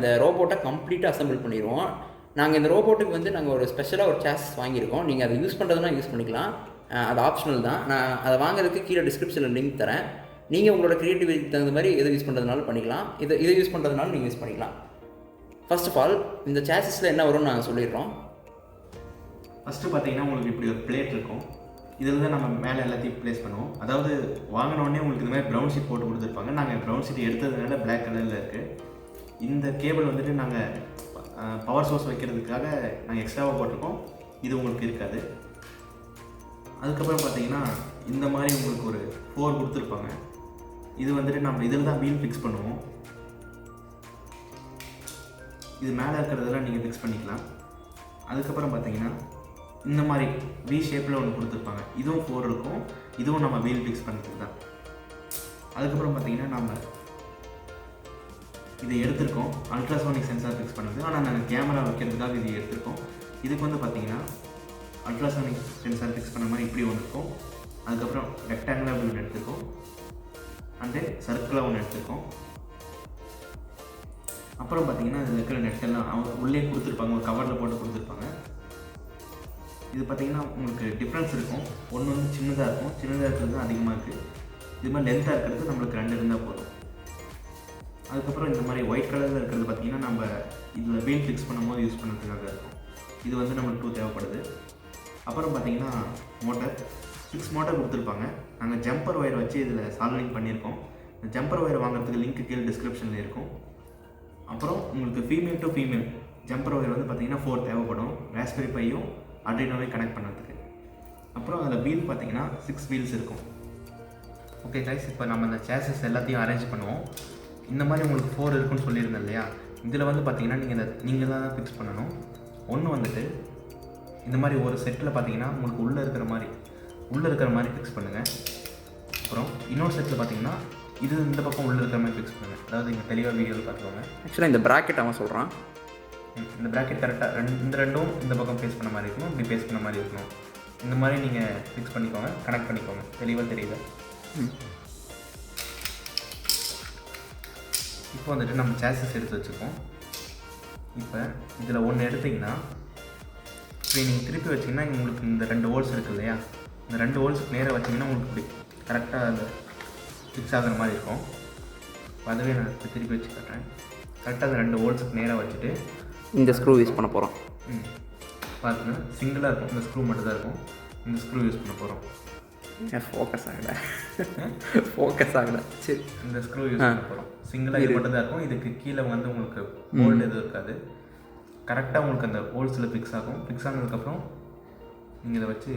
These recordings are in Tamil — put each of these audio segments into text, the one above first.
இந்த ரோபோட்டை கம்ப்ளீட்டாக அசம்பிள் பண்ணிடுவோம். நாங்கள் இந்த ரோபோட்டுக்கு வந்து நாங்கள் ஒரு ஸ்பெஷலாக ஒரு சேஸஸ் வாங்கியிருக்கோம். நீங்கள் அதை யூஸ் பண்ணுறதுனா யூஸ் பண்ணிக்கலாம், அது ஆப்ஷனல் தான். நான் அதை வாங்குறதுக்கு கீழே டிஸ்கிரிப்ஷனில் லிங்க் தரேன். நீங்கள் உங்களோட க்ரியேட்டிவிட்டிக்கு தகுந்த மாதிரி எதை யூஸ் பண்ணுறதுனாலும் பண்ணிக்கலாம், இதை யூஸ் பண்ணுறதுனாலும் நீங்கள் யூஸ் பண்ணிக்கலாம். ஃபர்ஸ்ட் ஆஃப் ஆல் இந்த சேஸஸில் என்ன வரும்னு நாங்கள் சொல்லிடுறோம். ஃபஸ்ட்டு பார்த்தீங்கன்னா உங்களுக்கு இப்படி ஒரு பிளேட் இருக்கும். இதில் தான் நம்ம மேலே எல்லாத்தையும் ப்ளேஸ் பண்ணுவோம். அதாவது வாங்கினோடனே உங்களுக்கு இந்த மாதிரி ப்ரௌன் ஷீட் போட்டு கொடுத்துருப்பாங்க. நாங்கள் ப்ரௌன் ஷீட் எடுத்ததுனால பிளாக் கலரில் இருக்குது. இந்த கேபிள் வந்துட்டு நாங்கள் பவர் சோர்ஸ் வைக்கிறதுக்காக நாங்கள் எக்ஸ்ட்ராவாக போட்டிருக்கோம். இது உங்களுக்கு இருக்காது. அதுக்கப்புறம் பார்த்தீங்கன்னா இந்த மாதிரி உங்களுக்கு ஒரு 4 கொடுத்துருப்பாங்க. இது வந்துட்டு நம்ம இதில் தான் வீல் ஃபிக்ஸ் பண்ணுவோம். இது மேலே இருக்கிறதெல்லாம் நீங்கள் ஃபிக்ஸ் பண்ணிக்கலாம். அதுக்கப்புறம் பார்த்தீங்கன்னா இந்த மாதிரி வி ஷேப்பில் ஒன்று கொடுத்துருப்பாங்க. இதுவும் 4 இருக்கும். இதுவும் நம்ம வீல் ஃபிக்ஸ் பண்ணுறது தான். அதுக்கப்புறம் பார்த்தீங்கன்னா நம்ம இதை எடுத்திருக்கோம் அல்ட்ராசோனிக் சென்சார் ஃபிக்ஸ் பண்ணுறது. ஆனால் நாங்கள் கேமரா வைக்கிறதுக்காக இது எடுத்திருக்கோம். இதுக்கு வந்து பார்த்தீங்கன்னா அல்ட்ராசோனிக் சென்சார் ஃபிக்ஸ் பண்ண மாதிரி இப்படி ஒன்று இருக்கும். அதுக்கப்புறம் ரெக்டாங்குலர் ஒன்று எடுத்திருக்கோம், அண்ட் சர்க்கிளாக ஒன்று எடுத்திருக்கோம். அப்புறம் பார்த்தீங்கன்னா இதில் இருக்கிற நெட்டெல்லாம் அவங்க உள்ளே கொடுத்துருப்பாங்க, ஒரு கவரில் போட்டு கொடுத்துருப்பாங்க. இது பார்த்திங்கன்னா உங்களுக்கு டிஃப்ரென்ஸ் இருக்கும். ஒன்று வந்து சின்னதாக இருக்கும், சின்னதாக இருக்கிறது அதிகமாக இருக்குது. இது மாதிரி லென்த்தாக இருக்கிறது நம்மளுக்கு 2 இருந்தால் போதும். அதுக்கப்புறம் இந்த மாதிரி ஒயிட் கலரில் இருக்கிறது பார்த்திங்கன்னா நம்ம இதில் வீல் ஃபிக்ஸ் பண்ணும்போது யூஸ் பண்ணுறதுக்காக இருக்கும். இது வந்து நம்மளுக்கு 2 தேவைப்படுது. அப்புறம் பார்த்திங்கன்னா மோட்டர் 6 மோட்டர் கொடுத்துருப்பாங்க. நாங்கள் ஜம்பர் ஒயர் வச்சு இதில் சால்விங் பண்ணியிருக்கோம். இந்த ஜம்பர் ஒயர் வாங்குறதுக்கு லிங்க் கீழே டிஸ்கிரிப்ஷனில் இருக்கும். அப்புறம் உங்களுக்கு female to female jumper wire வந்து பார்த்திங்கன்னா 4 தேவைப்படும், ராஸ்பெரி பையும் ஆர்டினோவையும் கனெக்ட் பண்ணுறதுக்கு. அப்புறம் அதில் வீல் பார்த்திங்கன்னா 6 வீல்ஸ் இருக்கும். ஓகே கைஸ், இப்போ நம்ம இந்த சேஸஸ் எல்லாத்தையும் அரேஞ்ச் பண்ணுவோம். இந்த மாதிரி உங்களுக்கு 4 இருக்குன்னு சொல்லியிருந்தேன் இல்லையா? இதில் வந்து பார்த்திங்கன்னா நீங்கள் தான் ஃபிக்ஸ் பண்ணணும். ஒன்று வந்துட்டு இந்த மாதிரி ஒரு செட்டில் பார்த்திங்கன்னா உங்களுக்கு உள்ளே இருக்கிற மாதிரி ஃபிக்ஸ் பண்ணுங்கள். அப்புறம் இன்னொரு செட்டில் பார்த்திங்கன்னா இது இந்த பக்கம் உள்ளே இருக்கிற மாதிரி ஃபிக்ஸ் பண்ணுங்கள். அதாவது இங்கே தெளிவாக வீடியோவில் பார்த்துக்கோங்க. ஆக்சுவலாக இந்த ப்ராக்கெட் அவன் சொல்கிறான், இந்த ப்ராக்கெட் கரெக்டாக இந்த ரெண்டும் இந்த பக்கம் பேஸ் பண்ண மாதிரி இருக்கணும், இப்படி பேஸ் பண்ண மாதிரி இருக்கணும். இந்த மாதிரி நீங்கள் ஃபிக்ஸ் பண்ணிக்கோங்க, கனெக்ட் பண்ணிக்கோங்க. தெளிவாக தெரியுது. இப்போ வந்துட்டு நம்ம சேஸஸ் எடுத்து வச்சுருக்கோம். இப்போ இதில் ஒன்று எடுத்திங்கன்னா இப்படி நீங்கள் திருப்பி வச்சிங்கன்னா உங்களுக்கு இந்த 2 ஹோல்ஸ் இருக்குது இல்லையா? இந்த 2 ஹோல்ஸுக்கு நேராக வச்சிங்கன்னா உங்களுக்கு இப்படி கரெக்டாக அது ஃபிக்ஸ் ஆகிற மாதிரி இருக்கும். அதுவே நான் திருப்பி வச்சு காட்டுறேன். கரெக்டாக அந்த 2 ஹோல்ஸுக்கு நேராக வச்சுட்டு இந்த ஸ்க்ரூ யூஸ் பண்ண போகிறோம். பார்த்துங்க, சிங்கிளாக இருக்கும், இந்த ஸ்க்ரூ மட்டும் தான் இருக்கும். இந்த ஸ்க்ரூ யூஸ் பண்ண போகிறோம். ஃபோக்கஸ் ஆகலை. சரி, இந்த ஸ்க்ரூ யூஸ் பண்ண போகிறோம். சிங்கிளாக இது மட்டும் தான் இருக்கும். இதுக்கு கீழே வந்து உங்களுக்கு ஹோல்டு எதுவும் இருக்காது. கரெக்டாக உங்களுக்கு அந்த ஹோல்ஸில் ஃபிக்ஸ் ஆகும். ஃபிக்ஸ் ஆனதுக்கப்புறம் நீங்கள் இதை வச்சு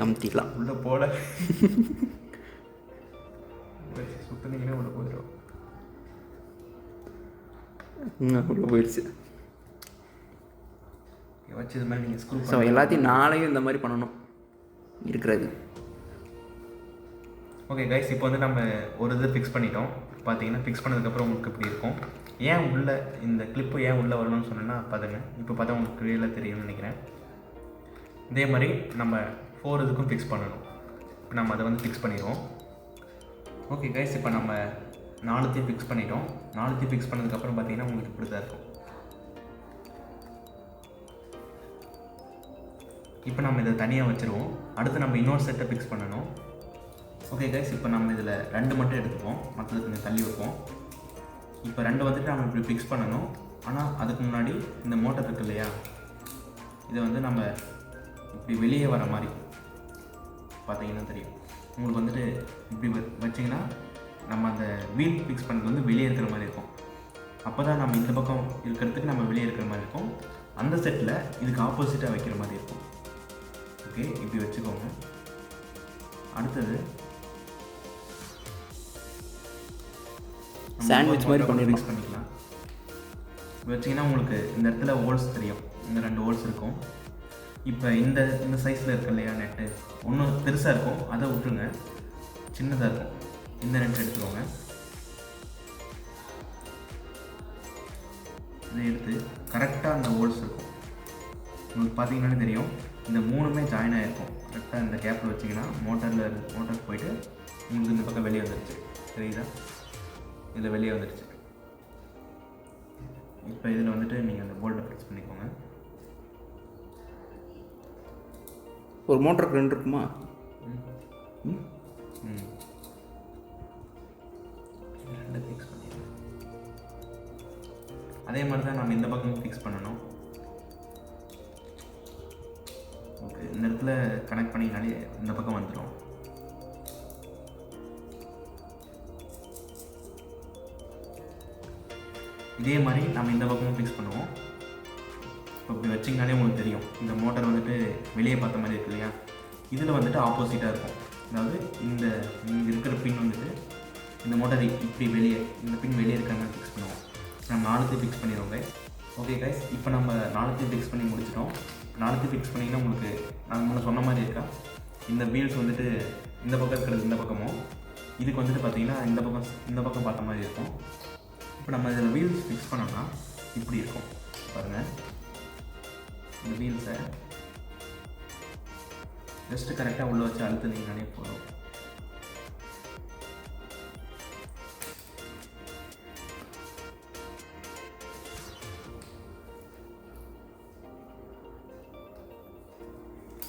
அமுத்திக்கலாம். உள்ளே போல சுற்றினீங்கன்னா உள்ளே போயிடும். உள்ளே போயிடுச்சு. வச்சு இது மாதிரி நீங்கள் ஸ்க்ரூ. ஸோ எல்லாத்தையும் நாளையும் இந்த மாதிரி பண்ணணும் இருக்கிறது. ஓகே கைஸ், இப்போ வந்து நம்ம ஒரு இது ஃபிக்ஸ் பண்ணிட்டோம். பார்த்தீங்கன்னா ஃபிக்ஸ் பண்ணதுக்கப்புறம் உங்களுக்கு இப்படி இருக்கும். ஏன் உள்ளே இந்த கிளிப்பு ஏன் உள்ளே வரணும்னு சொன்னேன்னா பாருங்க, இப்போ பார்த்தா உங்களுக்கு க்ளியராக தெரியும்னு நினைக்கிறேன். இதே மாதிரி நம்ம 4 இதுக்கும் ஃபிக்ஸ் பண்ணணும். இப்போ நம்ம அதை வந்து ஃபிக்ஸ் பண்ணிடுவோம். ஓகே கைஸ், இப்போ நம்ம 4த்தையும் ஃபிக்ஸ் பண்ணிட்டோம். 4த்தையும் ஃபிக்ஸ் பண்ணதுக்கப்புறம் பார்த்தீங்கன்னா உங்களுக்கு இப்படி தான் இருக்கும். இப்போ நம்ம இதை தனியாக வச்சுருவோம். அடுத்து நம்ம இன்னொரு செட்டை ஃபிக்ஸ் பண்ணணும். ஓகே கைஸ், இப்போ நம்ம இதில் 2 மட்டும் எடுத்துப்போம், மற்றது கொஞ்சம் தள்ளி வைப்போம். இப்போ 2 வந்துட்டு நம்ம இப்படி ஃபிக்ஸ் பண்ணணும். ஆனால் அதுக்கு முன்னாடி இந்த மோட்டர் இருக்குது இல்லையா, இதை வந்து நம்ம இப்படி வெளியே வர மாதிரி பார்த்தீங்கன்னா தெரியும். உங்களுக்கு வந்துட்டு இப்படி வச்சிங்கன்னா நம்ம அந்த வீல் ஃபிக்ஸ் பண்ணுறது வந்து வெளியே இருக்கிற மாதிரி இருக்கும். அப்போ தான் நம்ம இந்த பக்கம் இருக்கிறதுக்கு நம்ம வெளியே இருக்கிற மாதிரி இருக்கும். அந்த செட்டில் இதுக்கு ஆப்போசிட்டாக வைக்கிற மாதிரி இருக்கும். ஓகே, இப்படி வச்சுக்கோங்க. அடுத்தது சாண்ட்விச் மாதிரி மிக்ஸ் பண்ணிக்கலாம். வச்சிங்கன்னா உங்களுக்கு இந்த இடத்துல ஹோல்ஸ் தெரியும். இந்த 2 ஹோல்ஸ் இருக்கும். இப்போ இந்த சைஸில் இருக்கு இல்லையா நெட்டு, ஒன்றும் பெருசாக இருக்கும், அதை விட்டுருங்க. சின்னதாக இருக்கும், இந்த நெட் எடுத்துக்கோங்க. இதை எடுத்து கரெக்டாக அந்த ஹோல்ஸ் இருக்கும். உங்களுக்கு பார்த்தீங்கன்னாலே தெரியும், இந்த 3மே ஜாயின் ஆகிருக்கும். கரெக்டாக இந்த கேப்பில் வச்சிங்கன்னா மோட்டர் போயிட்டு உங்களுக்கு இந்த பக்கம் வெளியே வந்துடுச்சு. தெரியுதா? இதில் வெளியே வந்துடுச்சு. இப்போ இதில் வந்துட்டு நீங்கள் அந்த போல்ட்டை ஃபிக்ஸ் பண்ணிக்கோங்க. ஒரு மோட்டருக்கு 2 இருக்குமா? ரெண்டு ஃபிக்ஸ் பண்ணிடுங்க. அதே மாதிரி தான் நம்ம இந்த பக்கமும் ஃபிக்ஸ் பண்ணணும். ஓகே, இந்த இடத்துல கனெக்ட் பண்ணினாலே இந்த பக்கம் வந்துடும். இதே மாதிரி நம்ம இந்த பக்கமும் ஃபிக்ஸ் பண்ணுவோம். இப்போ இப்படி வச்சிங்கனாலே உங்களுக்கு தெரியும், இந்த மோட்டர் வந்துட்டு வெளியே பார்த்த மாதிரி இருக்கு இல்லையா? இதில் வந்துட்டு ஆப்போசிட்டாக இருக்கும். அதாவது இங்கே இருக்கிற பின் வந்துட்டு இந்த மோட்டர் இப்படி வெளியே, இந்த பின் வெளியே இருக்கிற மாதிரி ஃபிக்ஸ் பண்ணுவோம். நம்ம 4த்தையும் ஃபிக்ஸ் பண்ணிடுவோம் கைஸ். ஓகே கைஸ், இப்போ நம்ம 4த்தையும் ஃபிக்ஸ் பண்ணி முடிச்சிட்டோம். 4த்தையும் ஃபிக்ஸ் பண்ணிங்கன்னா உங்களுக்கு நான் முன்ன சொன்ன மாதிரி இருக்கா, இந்த வீல்ஸ் வந்துட்டு இந்த பக்கம் இருக்கிறது இந்த பக்கமும், இதுக்கு வந்துட்டு பார்த்தீங்கன்னா இந்த பக்கம் பார்த்த மாதிரி இருக்கும். இப்போ நம்ம இதில் வீல்ஸ் ஃபிக்ஸ் பண்ணோம்னா இப்படி இருக்கும் பாருங்கள். இந்த வீல்ஸை ஜஸ்ட்டு கரெக்டாக உள்ளே வச்சு அழுத்துனீங்கனாலே போதும்.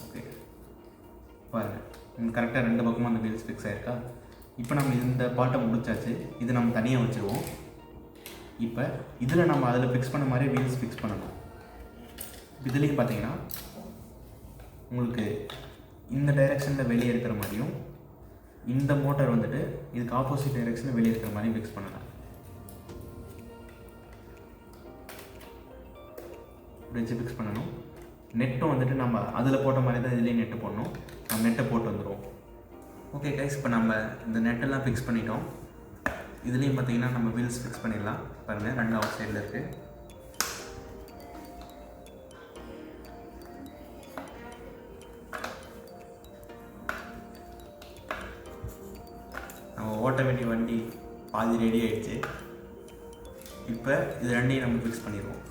ஓகே பாருங்கள், கரெக்டாக 2 பக்கமும் அந்த வீல்ஸ் ஃபிக்ஸ் ஆகிருக்கா. இப்போ நம்ம இந்த பாட்டை முடிச்சாச்சு. இது நம்ம தனியாக வச்சுருவோம். இப்போ இதில் நம்ம அதில் ஃபிக்ஸ் பண்ண மாதிரி வீல்ஸ் ஃபிக்ஸ் பண்ணணும். இதுலேயும் பார்த்தீங்கன்னா உங்களுக்கு இந்த டைரெக்ஷனில் வெளியே இருக்கிற மாதிரியும், இந்த மோட்டர் வந்துட்டு இதுக்கு ஆப்போசிட் டைரெக்ஷனில் வெளியே இருக்கிற மாதிரியும் ஃபிக்ஸ் பண்ணலாம். இப்படி வச்சு ஃபிக்ஸ் பண்ணணும். நெட்டும் வந்துட்டு நம்ம அதில் போட்ட மாதிரி தான் இதுலேயும் நெட்டு போடணும். நம்ம நெட்டை போட்டு வந்துடுவோம். ஓகே கைஸ், இப்போ நம்ம இந்த நெட்டெல்லாம் ஃபிக்ஸ் பண்ணிட்டோம். இதுலேயும் பார்த்தீங்கன்னா நம்ம வீல்ஸ் ஃபிக்ஸ் பண்ணிடலாம். பாருங்கள், 2 அவுட் சைடில் இருக்குது. நம்ம ஓட்ட வேண்டிய வண்டி பாதி ரெடி ஆகிடுச்சு. இப்போ இது 2ஐயும் நம்ம ஃபிக்ஸ் பண்ணிடுவோம்.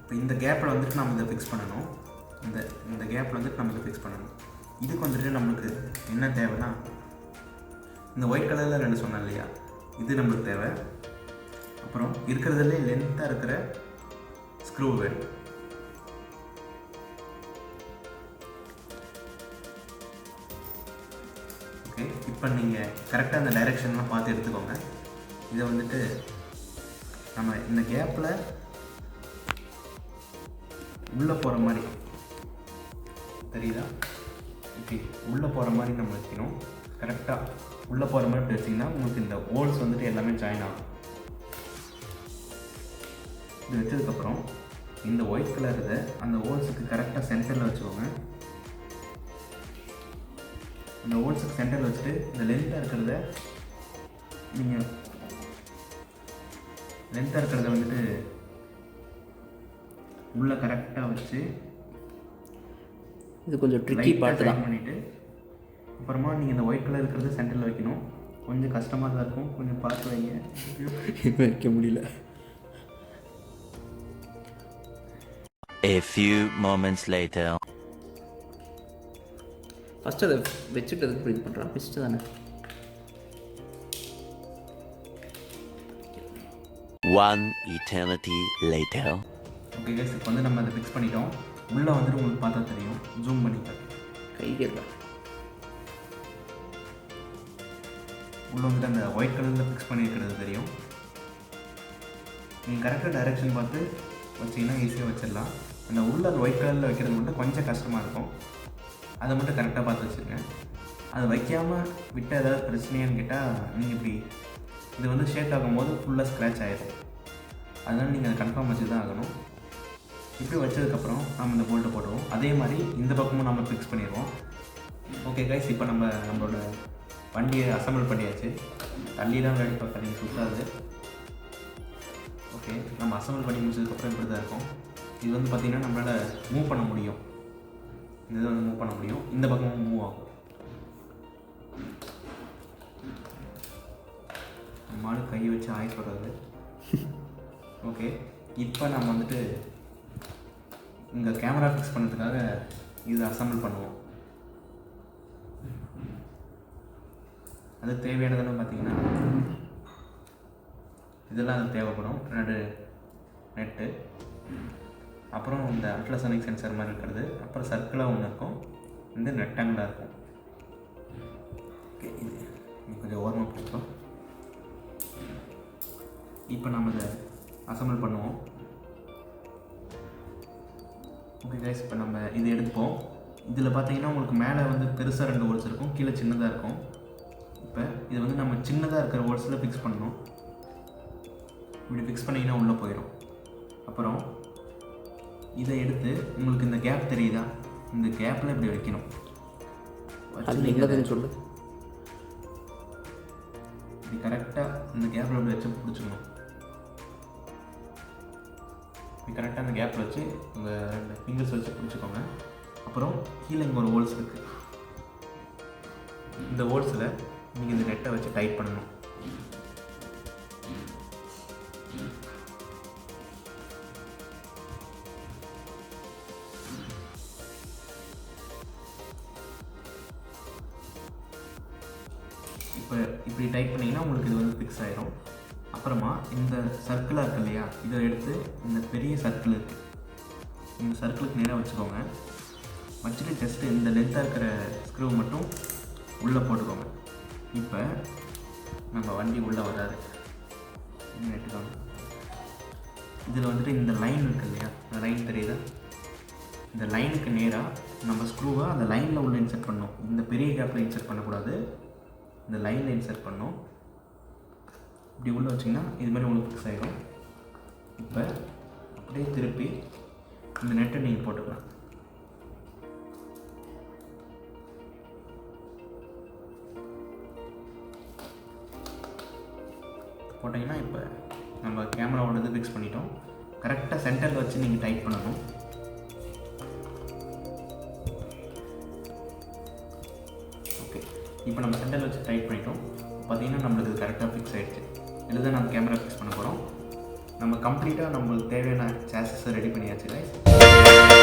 இப்போ இந்த கேப்பில் வந்துட்டு நம்ம இதை ஃபிக்ஸ் பண்ணணும். இந்த கேப்பில் வந்துட்டு நம்ம இதை ஃபிக்ஸ் பண்ணணும். இதுக்கு வந்துட்டு நம்மளுக்கு என்ன தேவைன்னா, இந்த ஒயிட் கலரில் 2 சொன்னேன் இல்லையா, இது நம்மளுக்கு தேவை. அப்புறம் இருக்கிறதுலே லென்த்தாக இருக்கிற ஸ்க்ரூ வேணும். ஓகே, இப்போ நீங்கள் கரெக்டாக அந்த டைரெக்ஷன்லாம் பார்த்து எடுத்துக்கோங்க. இதை வந்துட்டு நம்ம இந்த கேப்பில் உள்ளே போகிற மாதிரி தெரியுதா, இப்படி உள்ளே போகிற மாதிரி நம்ம வைக்கணும். கரெக்டாக உள்ளே போகிற மாதிரி வச்சிங்கன்னா உங்களுக்கு இந்த ஹோல்ஸ் வந்துட்டு எல்லாமே ஜாயின் ஆகும். இது வச்சதுக்கப்புறம் இந்த ஒயிட் கலர் இதை அந்த ஹோல்ஸுக்கு கரெக்டாக சென்டரில் வச்சுக்கோங்க. அந்த ஹோல்ஸுக்கு சென்டரில் வச்சுட்டு இந்த லென்த்தாக இருக்கிறத நீங்கள் வந்துட்டு உள்ளே கரெக்டாக வச்சு, இது கொஞ்சம் ட்ரிக்கி பார்ட் தான் பண்ணிவிட்டு அப்புறமா நீங்கள் இந்த ஒயிட் கலர் இருக்கிறது சென்டரில் வைக்கணும். கொஞ்சம் கஷ்டமாக தான் இருக்கும், கொஞ்சம் பார்த்து வைங்க. வைக்க முடியல. A few moments later. First அதை வச்சுட்டு அதுக்கு இது பண்ணுறான். ஃபஸ்ட்டு தானே. One eternity later. Okay guys, இப்போ வந்து நம்ம அதை ஃபிக்ஸ் பண்ணிட்டோம். உள்ளே வந்துட்டு உங்களுக்கு பார்த்தா தெரியும், ஜூம் பண்ணிட்டேன். கையில் உள்ளே வந்துட்டு அந்த ஒயிட் கலரில் ஃபிக்ஸ் பண்ணியிருக்கிறது தெரியும். நீங்கள் கரெக்டாக டைரெக்ஷன் பார்த்து வச்சிங்கன்னா ஈஸியாக வச்சிடலாம். அந்த உள்ள ஒயிட் கலரில் வைக்கிறது மட்டும் கொஞ்சம் கஷ்டமாக இருக்கும். அதை மட்டும் கரெக்டாக பார்த்து வச்சுருங்க. அதை வைக்காமல் விட்ட ஏதாவது பிரச்சனையான்னு கேட்டால் நீங்கள் இப்படி இது வந்து ஷேக் ஆகும்போது ஃபுல்லாக ஸ்க்ராட்ச் ஆகிடும். அதனால் நீங்கள் அதை கன்ஃபார்ம் வச்சு தான் ஆகணும். இப்படி வச்சதுக்கப்புறம் நம்ம இந்த போல்ட்டை போடுவோம். அதே மாதிரி இந்த பக்கமும் நம்ம ஃபிக்ஸ் பண்ணிடுவோம். ஓகே கைஸ், இப்போ நம்மளோட வண்டியை அசம்பிள் பண்ணியாச்சு. தள்ளிலாம் வேலை பார்க்காதீங்க, சுத்தாது. ஓகே, நம்ம அசம்பிள் பண்ணி முடிச்சதுக்கப்புறம் இப்படி தான் இருக்கும். இது வந்து பார்த்திங்கன்னா நம்மளால் மூவ் பண்ண முடியும். இந்த இதை வந்து மூவ் பண்ண முடியும். இந்த பக்கமும் மூவ் ஆகும். நம்மளால கையை வச்சு ஆய் போடுறது. ஓகே, இப்போ நம்ம வந்துட்டு இங்கே கேமரா ஃபிக்ஸ் பண்ணுறதுக்காக இது அசம்பிள் பண்ணுவோம். அது தேவையானதுன்னு பார்த்தீங்கன்னா இதெல்லாம் அது தேவைப்படும். நெட்டு, அப்புறம் இந்த அல்ட்ராசோனிக் சென்சார் மாதிரி இருக்கிறது, அப்புறம் சர்க்கிளாக ஒன்று இருக்கும், இந்த ரெக்டாங்கிளாக இருக்கும். ஓகே, இது கொஞ்சம் ஓரமாக பிடிக்கும். இப்போ நம்ம இதை அசம்பிள் பண்ணுவோம். ஓகே கைஸ், இப்போ நம்ம இது எடுப்போம். இதில் பார்த்தீங்கன்னா உங்களுக்கு மேலே வந்து பெருசாக 2 ஹோல்ஸ் இருக்கும், கீழே சின்னதாக இருக்கும். இப்போ இது வந்து நம்ம சின்னதாக இருக்கிற ஹோல்ஸில் ஃபிக்ஸ் பண்ணணும். இப்படி ஃபிக்ஸ் பண்ணிங்கன்னா உள்ளே போயிடும். அப்புறம் இதை எடுத்து உங்களுக்கு இந்த கேப் தெரியுதா, இந்த கேப்பில் இப்படி வைக்கணும். அது என்னதுன்னு சொல்லு. இப்படி கரெக்டாக இந்த கேப்பில் இப்படி வச்சு பிடிச்சிக்கணும். இப்படி கரெக்டாக அந்த கேப்பில் வச்சு உங்கள் 2 ஃபிங்கர்ஸ் வச்சு பிடிச்சிக்கோங்க. அப்புறம் கீழே இங்கே ஒரு ஹோல்ஸ் இருக்குது. இந்த ஹோல்ஸில் நீங்கள் இந்த நெட்டை வச்சு டைட் பண்ணணும். இப்போ இப்படி டைட் பண்ணிங்கன்னா உங்களுக்கு இது வந்து ஃபிக்ஸ் ஆகிரும். அப்புறமா இந்த சர்க்கிளாக இருக்கு இல்லையா, இதை எடுத்து இந்த பெரிய சர்க்கிள் இருக்குது, இந்த சர்க்கிளுக்கு நேராக வச்சுக்கோங்க. வச்சுட்டு ஜஸ்ட்டு இந்த லென்த்தாக இருக்கிற ஸ்க்ரூ மட்டும் உள்ளே போட்டுக்கோங்க. இப்போ நம்ம வண்டி உள்ளே வராது. எடுத்துக்கோங்க. இதில் வந்துட்டு இந்த லைன் இருக்குது இல்லையா, இந்த லைன் தெரியுதா, இந்த லைனுக்கு நேராக நம்ம ஸ்க்ரூவை அந்த லைனில் உள்ள இன்சர்ட் பண்ணணும். இந்த பெரிய கேப்பில் இன்சர்ட் பண்ணக்கூடாது, இந்த லைனில் இன்சர்ட் பண்ணணும். இப்படி உள்ளே வச்சிங்கன்னா இது மாதிரி உங்களுக்கு ஃபிக்ஸ் ஆகிடும். இப்போ அப்படியே திருப்பி இந்த நெட்டை நீங்கள் போட்டுக்கலாம். போட்டிங்கன்னா இப்போ நம்ம கேமராவோட இது ஃபிக்ஸ் பண்ணிட்டோம். கரெக்டாக சென்டரில் வச்சு நீங்கள் டைட் பண்ணணும். ஓகே, இப்போ நம்ம சென்டரில் வச்சு டைட் பண்ணிட்டோம். பார்த்தீங்கன்னா நம்மளுக்கு இது கரெக்டாக ஃபிக்ஸ் ஆகிடுச்சு. இதில் தான் நம்ம கேமரா ஃபிக்ஸ் பண்ண போகிறோம். நம்ம கம்ப்ளீட்டாக நம்மளுக்கு தேவையான சாசஸை ரெடி பண்ணியாச்சு guys.